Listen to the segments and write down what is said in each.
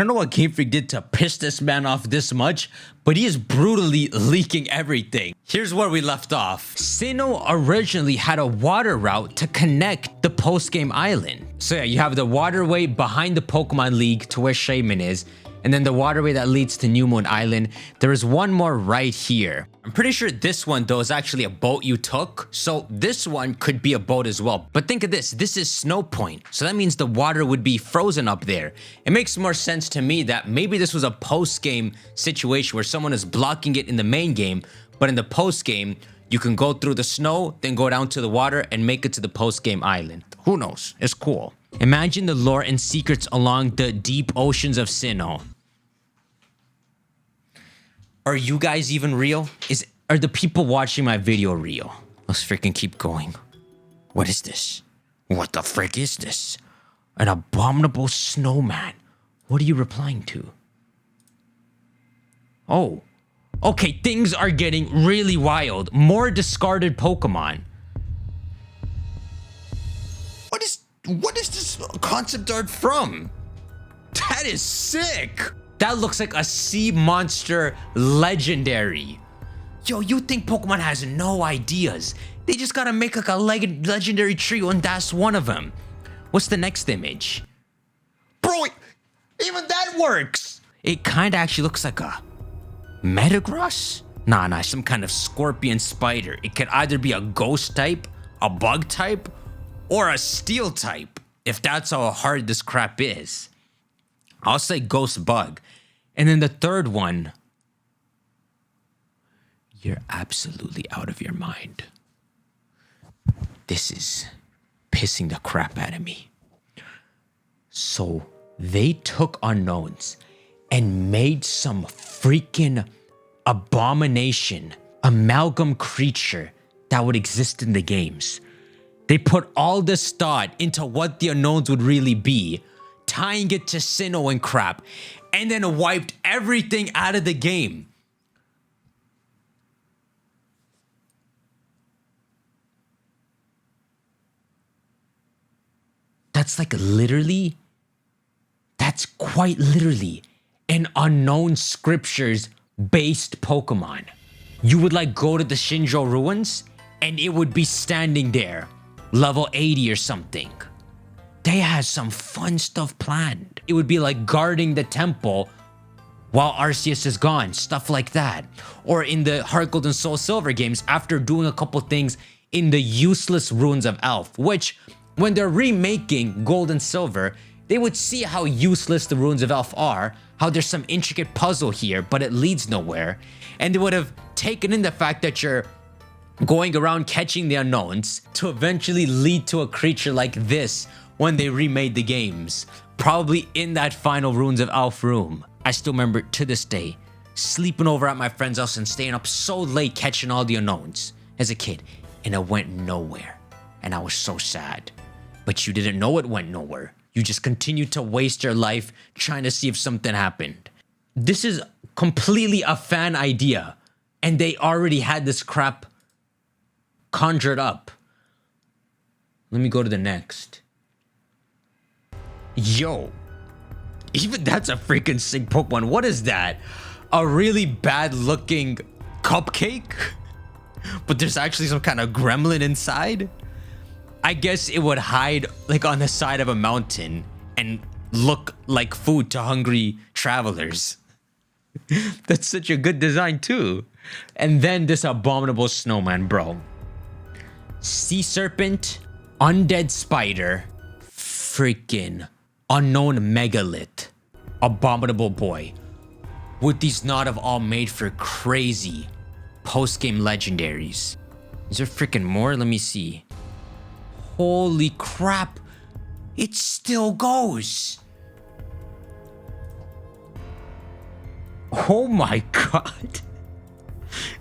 don't know what Game Freak did to piss this man off this much, but he is brutally leaking everything. Here's where we left off. Sinnoh originally had a water route to connect the post-game island. So yeah, you have the waterway behind the Pokemon League to where Shaman is, and then the waterway that leads to New Moon Island. There is one more right here. I'm pretty sure this one though is actually a boat you took, so this one could be a boat as well. But think of this is Snow Point, so that means the water would be frozen up there. It makes more sense to me that maybe this was a post-game situation where someone is blocking it in the main game, but in the post-game, you can go through the snow, then go down to the water and make it to the post-game island. Who knows? It's cool. Imagine the lore and secrets along the deep oceans of Sinnoh. Are you guys even real? Are the people watching my video real? Let's freaking keep going. What is this? What the frick is this? An abominable snowman. What are you replying to? Oh. Okay, things are getting really wild. More discarded Pokemon. What is this concept art from? That is sick. That looks like a sea monster legendary. Yo, you think Pokemon has no ideas? They just gotta make like a legendary trio and that's one of them. What's the next image? Bro, even that works. It kinda actually looks like a Metagross? Nah, some kind of scorpion spider. It could either be a ghost type, a bug type, or a steel type, if that's how hard this crap is. I'll say ghost bug. And then the third one, you're absolutely out of your mind. This is pissing the crap out of me. So they took unknowns and made some freaking abomination, amalgam creature that would exist in the games. They put all this thought into what the unknowns would really be, tying it to Sinnoh and crap, and then wiped everything out of the game. That's quite literally an unknown scriptures based Pokemon. You would like go to the Shinjo ruins and it would be standing there, level 80 or something. They had some fun stuff planned. It would be like guarding the temple while Arceus is gone, stuff like that. Or in the Heart Gold and Soul Silver games, after doing a couple things in the useless ruins of Elf, which when they're remaking Gold and Silver, they would see how useless the ruins of Elf are, how there's some intricate puzzle here, but it leads nowhere. And they would have taken in the fact that you're going around catching the unknowns to eventually lead to a creature like this when they remade the games, probably in that final Ruins of Elf room. I still remember to this day, sleeping over at my friend's house and staying up so late catching all the unknowns as a kid, and it went nowhere. And I was so sad. But you didn't know it went nowhere. You just continued to waste your life trying to see if something happened. This is completely a fan idea, and they already had this crap conjured up. Let me go to the next. Yo, even that's a freaking sick Pokemon. What is that? A really bad looking cupcake? But there's actually some kind of gremlin inside? I guess it would hide like on the side of a mountain and look like food to hungry travelers. That's such a good design too. And then this abominable snowman, bro. Sea serpent, undead spider, freaking unknown megalith, abominable boy. Would these not have all made for crazy post-game legendaries? Is there freaking more? Let me see. Holy crap, it still goes. Oh my god.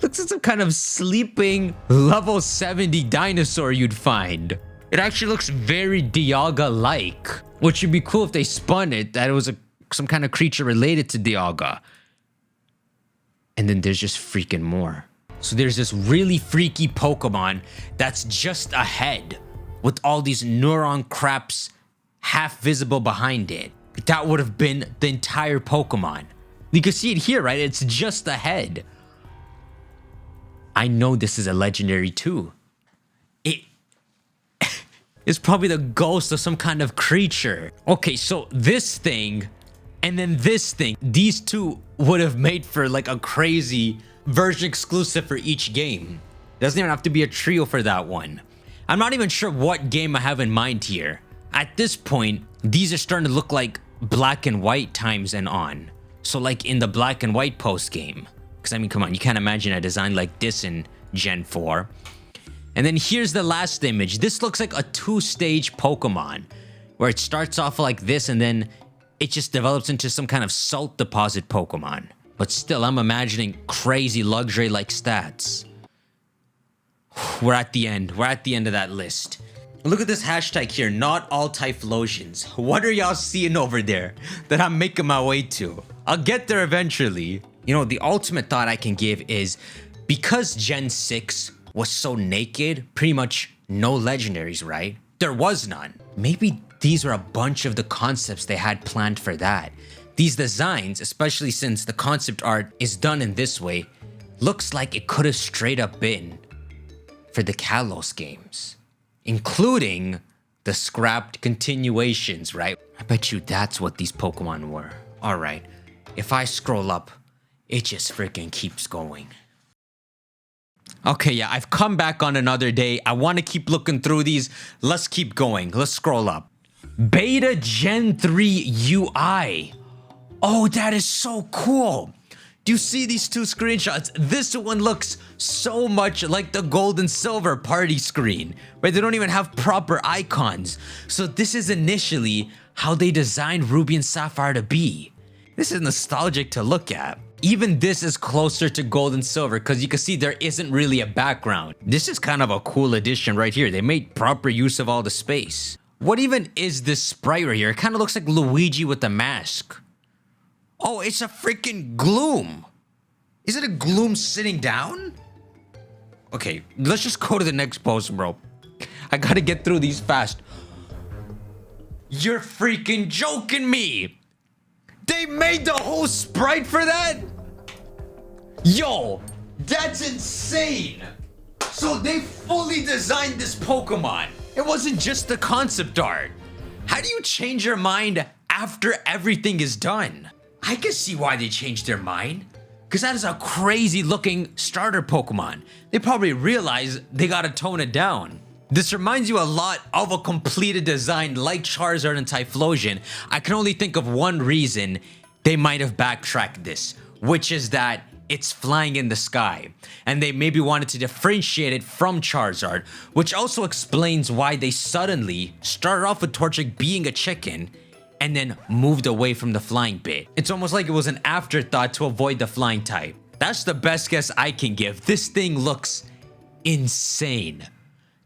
Looks like some kind of sleeping level 70 dinosaur you'd find. It actually looks very Dialga-like, which would be cool if they spun it, that it was some kind of creature related to Dialga. And then there's just freaking more. So there's this really freaky Pokemon that's just a head with all these neuron craps half visible behind it. that would have been the entire Pokemon. You can see it here, right? It's just the head. I know this is a legendary too. It is probably the ghost of some kind of creature. Okay, so this thing and then this thing, these two would have made for like a crazy version exclusive for each game. Doesn't even have to be a trio for that one. I'm not even sure what game I have in mind here. At this point, these are starting to look like black and white times and on. So like in the black and white post game. Because I mean, come on, you can't imagine a design like this in Gen 4. And then here's the last image. This looks like a 2-stage Pokemon, where it starts off like this and then it just develops into some kind of salt deposit Pokemon. But still, I'm imagining crazy luxury-like stats. We're at the end. We're at the end of that list. Look at this hashtag here, not all Typhlosions. What are y'all seeing over there that I'm making my way to? I'll get there eventually. You know, the ultimate thought I can give is, because Gen 6 was so naked, pretty much no legendaries, right? There was none. Maybe these were a bunch of the concepts they had planned for that. These designs, especially since the concept art is done in this way, looks like it could have straight up been for the Kalos games, including the scrapped continuations, right? I bet you that's what these Pokemon were. All right, if I scroll up, it just freaking keeps going. Okay, yeah, I've come back on another day. I want to keep looking through these. Let's keep going. Let's scroll up. Beta Gen 3 UI. Oh, that is so cool. Do you see these two screenshots? This one looks so much like the gold and silver party screen, where they don't even have proper icons. So this is initially how they designed Ruby and Sapphire to be. This is nostalgic to look at. Even this is closer to gold and silver because you can see there isn't really a background. This is kind of a cool addition right here. They made proper use of all the space. What even is this sprite right here? It kind of looks like Luigi with the mask. Oh, it's a freaking Gloom. Is it a Gloom sitting down? Okay, let's just go to the next post, bro. I gotta get through these fast. You're freaking joking me. They made the whole sprite for that? Yo, that's insane. So they fully designed this Pokemon. It wasn't just the concept art. How do you change your mind after everything is done? I can see why they changed their mind, because that is a crazy looking starter Pokemon. They probably realized they gotta tone it down. This reminds you a lot of a completed design like Charizard and Typhlosion. I can only think of one reason they might have backtracked this, which is that it's flying in the sky, and they maybe wanted to differentiate it from Charizard, which also explains why they suddenly started off with Torchic being a chicken and then moved away from the flying bit. It's almost like it was an afterthought to avoid the flying type. That's the best guess I can give. This thing looks insane.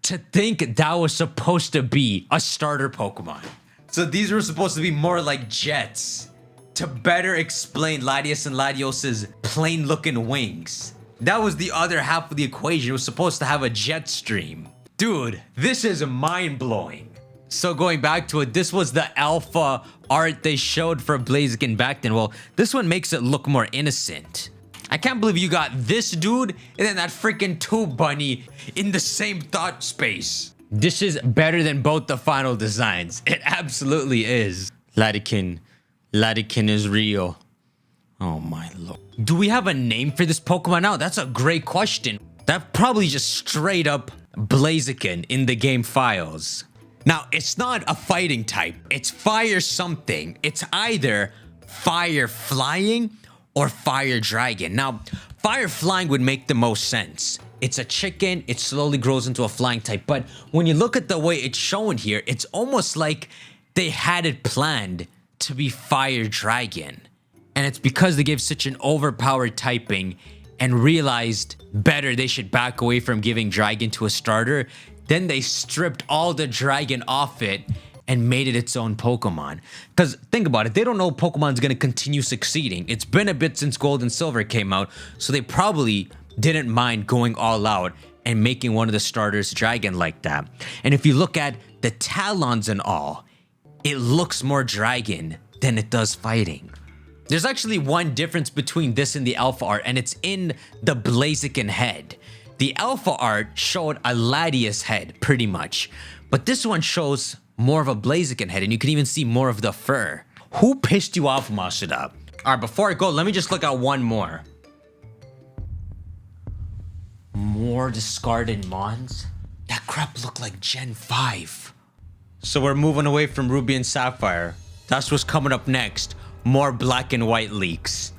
To think that was supposed to be a starter Pokemon. So these were supposed to be more like jets to better explain Latios and Latios's plain looking wings. That was the other half of the equation. It was supposed to have a jet stream. Dude, this is mind blowing. So going back to it, this was the alpha art they showed for Blaziken back then. Well, this one makes it look more innocent. I can't believe you got this dude and then that freaking tube bunny in the same thought space. This is better than both the final designs. It absolutely is. Latikin is real. Oh my lord. Do we have a name for this Pokemon now? That's a great question. That probably just straight up Blaziken in the game files. Now, it's not a fighting type. It's fire something. It's either fire flying or fire dragon. Now, fire flying would make the most sense. It's a chicken. It slowly grows into a flying type. But when you look at the way it's shown here, it's almost like they had it planned to be fire dragon. And it's because they gave such an overpowered typing and realized better they should back away from giving dragon to a starter. Then they stripped all the dragon off it and made it its own Pokemon. Because think about it, they don't know Pokemon's going to continue succeeding. It's been a bit since Gold and Silver came out, so they probably didn't mind going all out and making one of the starters dragon like that. And if you look at the talons and all, it looks more dragon than it does fighting. There's actually one difference between this and the alpha art, and it's in the Blaziken head. The alpha art showed a Latias head, pretty much. But this one shows more of a Blaziken head, and you can even see more of the fur. Who pissed you off, Masuda? Alright, before I go, let me just look at one more. More discarded Mons? That crap looked like Gen 5. So we're moving away from Ruby and Sapphire. That's what's coming up next. More black and white leaks.